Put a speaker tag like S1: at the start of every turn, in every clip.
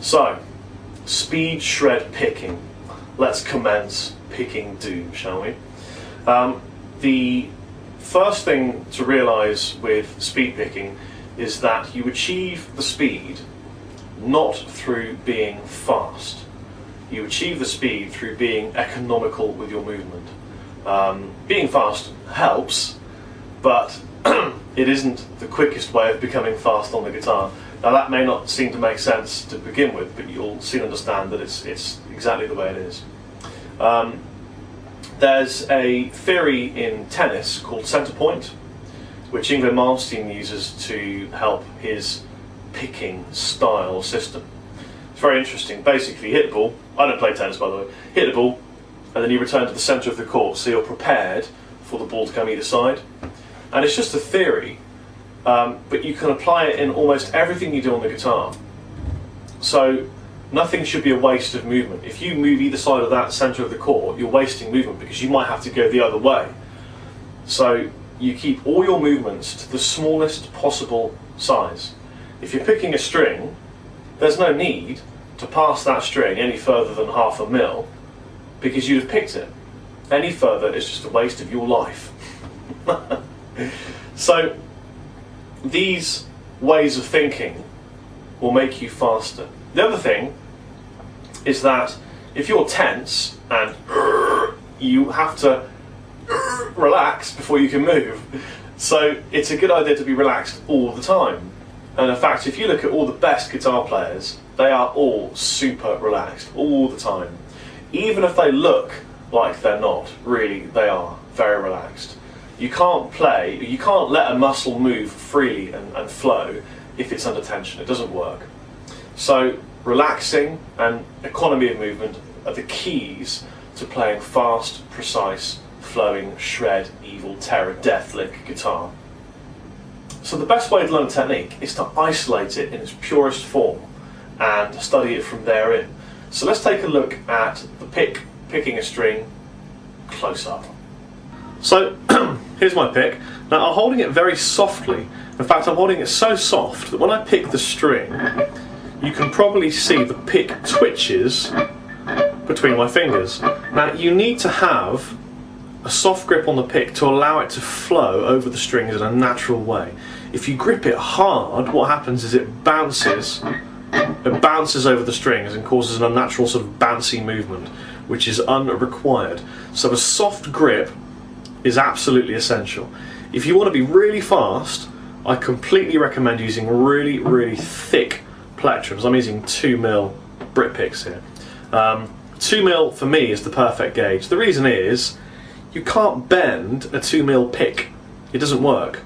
S1: So, speed shred picking. Let's commence picking doom, shall we? The first thing to realise with speed picking is that you achieve the speed not through being fast. You achieve the speed through being economical with your movement. Being fast helps, but it isn't the quickest way of becoming fast on the guitar. Now that may not seem to make sense to begin with, but you'll soon understand that it's exactly the way it is. There's a theory in tennis called centre point, which Ingrid Malmsteen uses to help his picking style system. It's very interesting. Basically, you hit the ball. I don't play tennis, by the way. Hit the ball, and then you return to the centre of the court, so you're prepared for the ball to come either side. And it's just a theory, but you can apply it in almost everything you do on the guitar. So nothing should be a waste of movement. If you move either side of that centre of the court, you're wasting movement because you might have to go the other way. So you keep all your movements to the smallest possible size. If you're picking a string, there's no need to pass that string any further than half a mil because you'd have picked it. Any further is just a waste of your life. So these ways of thinking will make you faster. The other thing is that if you're tense and you have to relax before you can move, so it's a good idea to be relaxed all the time. And in fact, if you look at all the best guitar players, they are all super relaxed all the time. Even if they look like they're not, really they are very relaxed. You can't let a muscle move freely and flow if it's under tension. It doesn't work. So relaxing and economy of movement are the keys to playing fast, precise, flowing, shred, evil, terror, death-lick guitar. So the best way to learn a technique is to isolate it in its purest form and study it from therein. So let's take a look at the picking a string close up. So here's my pick. Now I'm holding it very softly. In fact, I'm holding it so soft that when I pick the string, you can probably see the pick twitches between my fingers. Now you need to have a soft grip on the pick to allow it to flow over the strings in a natural way. If you grip it hard, what happens is it bounces over the strings and causes an unnatural sort of bouncy movement, which is unrequired. So a soft grip is absolutely essential. If you want to be really fast, I completely recommend using really, really thick plectrums. I'm using 2mm Brit picks here. 2mm for me is the perfect gauge. The reason is you can't bend a 2mm pick. It doesn't work.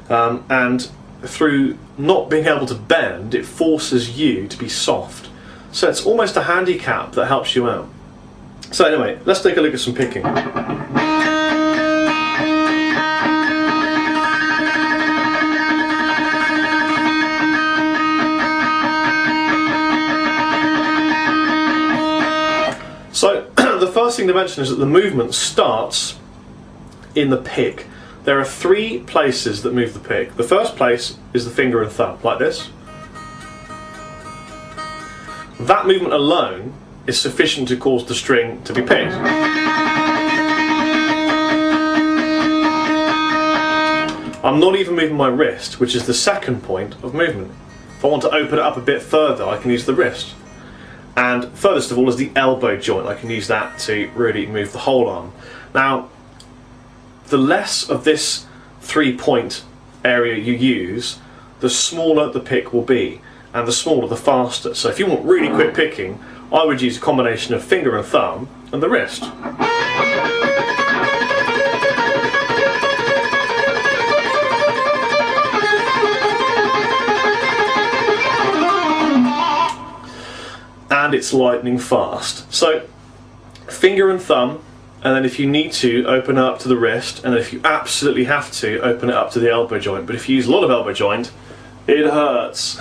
S1: And through not being able to bend, it forces you to be soft. So it's almost a handicap that helps you out. So anyway, let's take a look at some picking. So the first thing to mention is that the movement starts in the pick. There are 3 places that move the pick. The first place is the finger and thumb, like this. That movement alone is sufficient to cause the string to be picked. I'm not even moving my wrist, which is the second point of movement. If I want to open it up a bit further, I can use the wrist. And furthest of all is the elbow joint. I can use that to really move the whole arm. Now, the less of this 3-point area you use, the smaller the pick will be, and the smaller the faster. So if you want really quick picking, I would use a combination of finger and thumb and the wrist. And it's lightning fast. So finger and thumb, and then if you need to, open up to the wrist, and then if you absolutely have to, open it up to the elbow joint. But if you use a lot of elbow joint, it hurts.